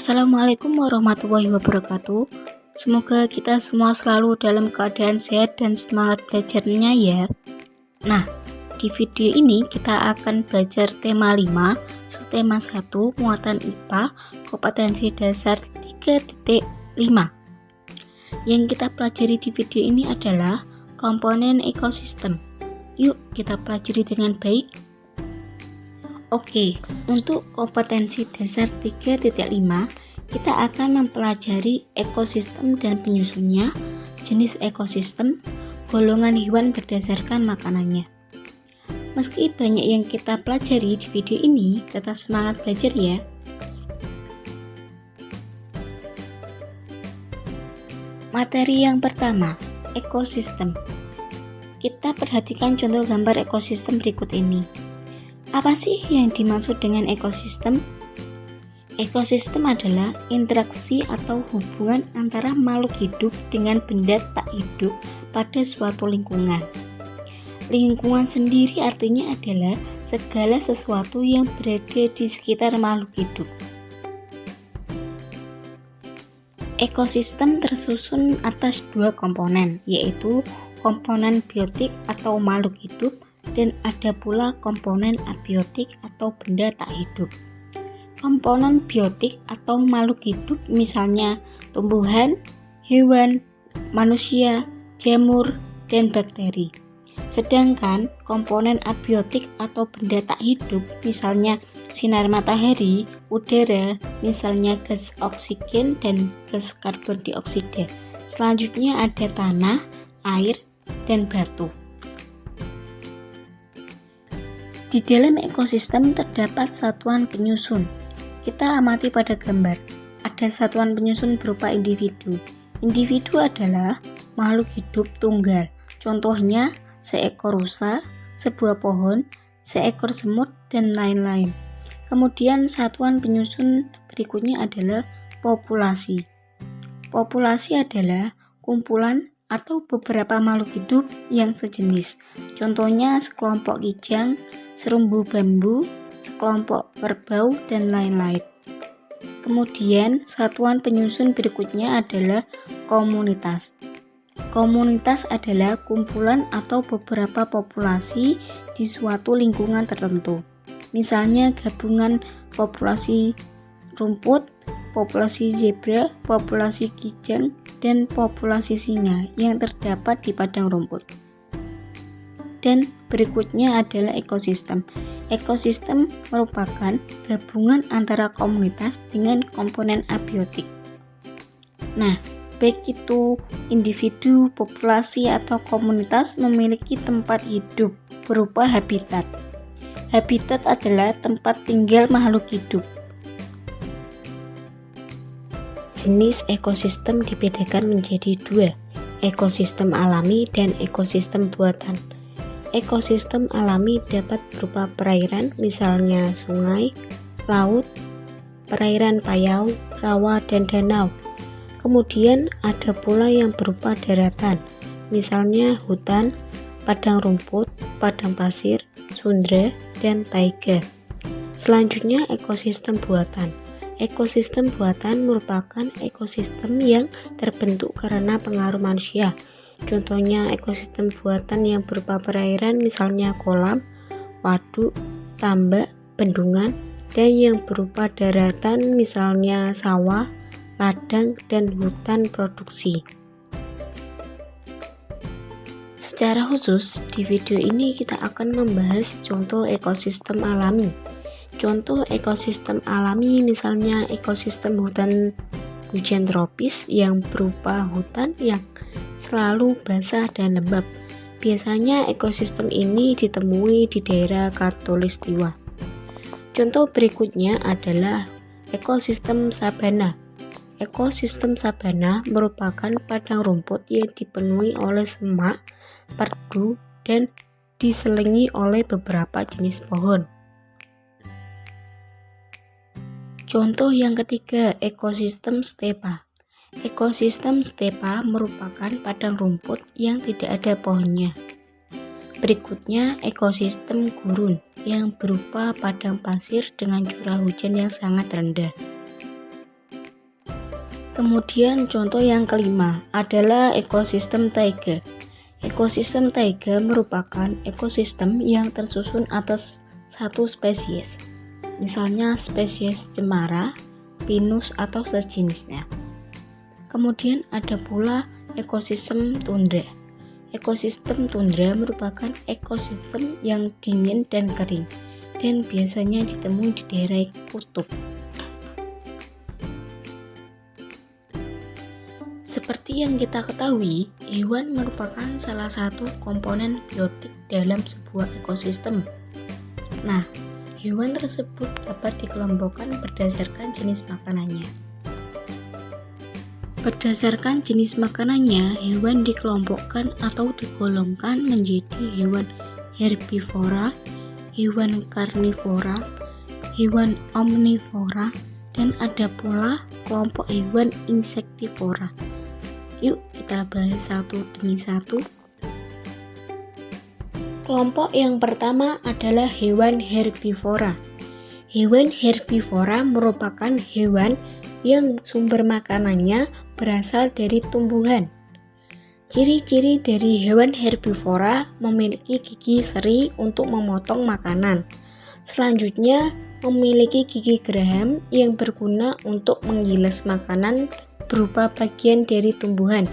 Assalamualaikum warahmatullahi wabarakatuh. Semoga kita semua selalu dalam keadaan sehat dan semangat belajarnya ya. Nah, di video ini kita akan belajar tema 5, subtema 1, muatan IPA, kompetensi dasar 3.5. Yang kita pelajari di video ini adalah komponen ekosistem. Yuk kita pelajari dengan baik. Oke, untuk kompetensi dasar 3.5, kita akan mempelajari ekosistem dan penyusunnya, jenis ekosistem, golongan hewan berdasarkan makanannya. Meski banyak yang kita pelajari di video ini, tetap semangat belajar ya. Materi yang pertama, ekosistem. Kita perhatikan contoh gambar ekosistem berikut ini. Apa sih yang dimaksud dengan ekosistem? Ekosistem adalah interaksi atau hubungan antara makhluk hidup dengan benda tak hidup pada suatu lingkungan. Lingkungan sendiri artinya adalah segala sesuatu yang berada di sekitar makhluk hidup. Ekosistem tersusun atas dua komponen, yaitu komponen biotik atau makhluk hidup, dan ada pula komponen abiotik atau benda tak hidup. Komponen biotik atau makhluk hidup misalnya tumbuhan, hewan, manusia, jamur, dan bakteri. Sedangkan komponen abiotik atau benda tak hidup misalnya sinar matahari, udara, misalnya gas oksigen dan gas karbon dioksida. Selanjutnya ada tanah, air, dan batu. Di dalam ekosistem terdapat satuan penyusun. Kita amati pada gambar. Ada satuan penyusun berupa individu. Individu adalah makhluk hidup tunggal. Contohnya seekor rusa, sebuah pohon, seekor semut, dan lain-lain. Kemudian satuan penyusun berikutnya adalah populasi. Populasi adalah kumpulan atau beberapa makhluk hidup yang sejenis. Contohnya sekelompok kijang, serumbu bambu, sekelompok kerbau, dan lain-lain. Kemudian satuan penyusun berikutnya adalah komunitas. Komunitas adalah kumpulan atau beberapa populasi di suatu lingkungan tertentu. Misalnya gabungan populasi rumput, populasi zebra, populasi kijang, dan populasi singa yang terdapat di padang rumput. Dan berikutnya adalah ekosistem. Ekosistem merupakan gabungan antara komunitas dengan komponen abiotik. Nah, baik itu individu, populasi, atau komunitas memiliki tempat hidup berupa habitat. Habitat adalah tempat tinggal makhluk hidup. Jenis ekosistem dibedakan menjadi dua, ekosistem alami dan ekosistem buatan. Ekosistem alami dapat berupa perairan, misalnya sungai, laut, perairan payau, rawa, dan danau. Kemudian ada pula yang berupa daratan, misalnya hutan, padang rumput, padang pasir, tundra, dan taiga. Selanjutnya ekosistem buatan. Ekosistem buatan merupakan ekosistem yang terbentuk karena pengaruh manusia. Contohnya ekosistem buatan yang berupa perairan misalnya kolam, waduk, tambak, bendungan, dan yang berupa daratan misalnya sawah, ladang, dan hutan produksi. Secara khusus di video ini kita akan membahas contoh ekosistem alami. Contoh ekosistem alami misalnya ekosistem hutan hujan tropis yang berupa hutan yang selalu basah dan lembab. Biasanya ekosistem ini ditemui di daerah khatulistiwa. Contoh berikutnya adalah ekosistem sabana. Ekosistem sabana merupakan padang rumput yang dipenuhi oleh semak, perdu, dan diselingi oleh beberapa jenis pohon. Contoh yang ketiga, ekosistem stepa. Ekosistem stepa merupakan padang rumput yang tidak ada pohonnya. Berikutnya, ekosistem gurun yang berupa padang pasir dengan curah hujan yang sangat rendah. Kemudian contoh yang kelima adalah ekosistem taiga. Ekosistem taiga merupakan ekosistem yang tersusun atas satu spesies, misalnya spesies cemara, pinus, atau sejenisnya. Kemudian ada pula ekosistem tundra. Ekosistem tundra merupakan ekosistem yang dingin dan kering, dan biasanya ditemui di daerah kutub. Seperti yang kita ketahui, hewan merupakan salah satu komponen biotik dalam sebuah ekosistem. Nah, hewan tersebut dapat dikelompokkan berdasarkan jenis makanannya. Berdasarkan jenis makanannya, hewan dikelompokkan atau digolongkan menjadi hewan herbivora, hewan karnivora, hewan omnivora, dan ada pula kelompok hewan insektivora. Yuk kita bahas satu demi satu. Kelompok yang pertama adalah hewan herbivora. Hewan herbivora merupakan hewan yang sumber makanannya berasal dari tumbuhan. Ciri-ciri dari hewan herbivora memiliki gigi seri untuk memotong makanan. Selanjutnya, memiliki gigi geraham yang berguna untuk menggilas makanan berupa bagian dari tumbuhan.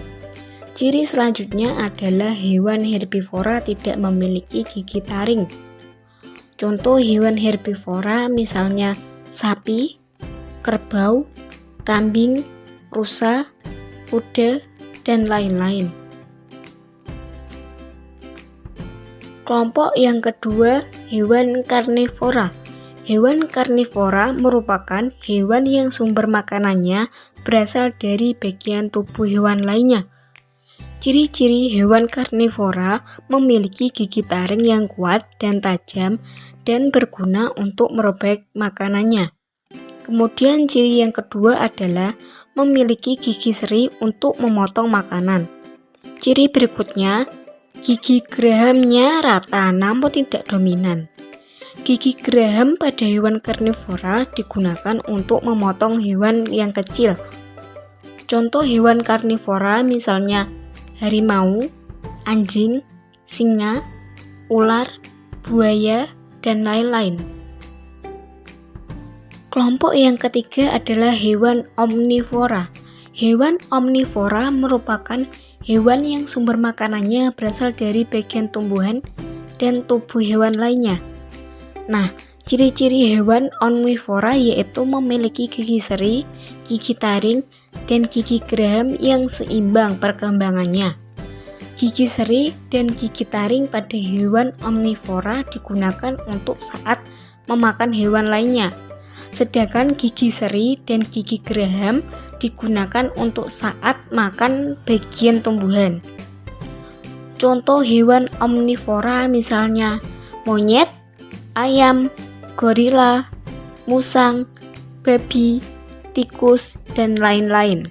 Ciri selanjutnya adalah hewan herbivora tidak memiliki gigi taring. Contoh hewan herbivora misalnya sapi, kerbau, kambing, rusa, kuda, dan lain-lain. Kelompok yang kedua, hewan karnivora. Hewan karnivora merupakan hewan yang sumber makanannya berasal dari bagian tubuh hewan lainnya. Ciri-ciri hewan karnivora memiliki gigi taring yang kuat dan tajam dan berguna untuk merobek makanannya. Kemudian ciri yang kedua adalah memiliki gigi seri untuk memotong makanan. Ciri berikutnya, gigi gerahamnya rata namun tidak dominan. Gigi geraham pada hewan karnivora digunakan untuk memotong hewan yang kecil. Contoh hewan karnivora misalnya harimau, anjing, singa, ular, buaya, dan lain-lain. Kelompok yang ketiga adalah hewan omnivora. Hewan omnivora merupakan hewan yang sumber makanannya berasal dari bagian tumbuhan dan tubuh hewan lainnya. Nah, ciri-ciri hewan omnivora yaitu memiliki gigi seri, gigi taring, dan gigi geraham yang seimbang perkembangannya. Gigi seri dan gigi taring pada hewan omnivora digunakan untuk saat memakan hewan lainnya. Sedangkan gigi seri dan gigi geraham digunakan untuk saat makan bagian tumbuhan. Contoh hewan omnivora misalnya monyet, ayam, gorila, musang, babi, tikus, dan lain-lain.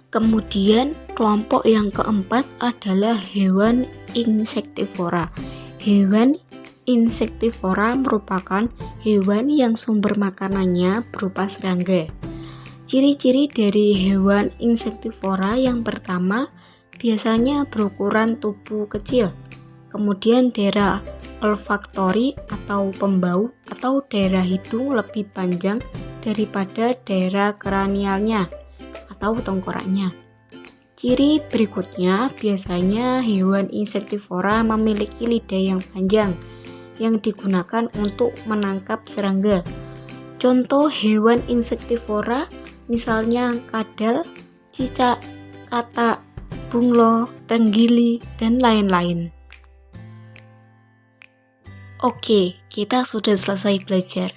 Kemudian kelompok yang keempat adalah hewan insektivora. Hewan insektivora merupakan hewan yang sumber makanannya berupa serangga. Ciri-ciri dari hewan insektivora yang pertama, biasanya berukuran tubuh kecil. Kemudian daerah olfaktori atau pembau atau daerah hidung lebih panjang daripada daerah kranialnya atau tengkoraknya. Ciri berikutnya, biasanya hewan insektivora memiliki lidah yang panjang yang digunakan untuk menangkap serangga. Contoh hewan insektivora misalnya kadal, cicak, katak, bunglon, tenggili, dan lain-lain. Oke, kita sudah selesai belajar.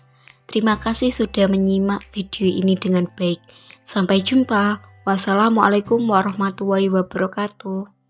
Terima kasih sudah menyimak video ini dengan baik. Sampai jumpa. Wassalamualaikum warahmatullahi wabarakatuh.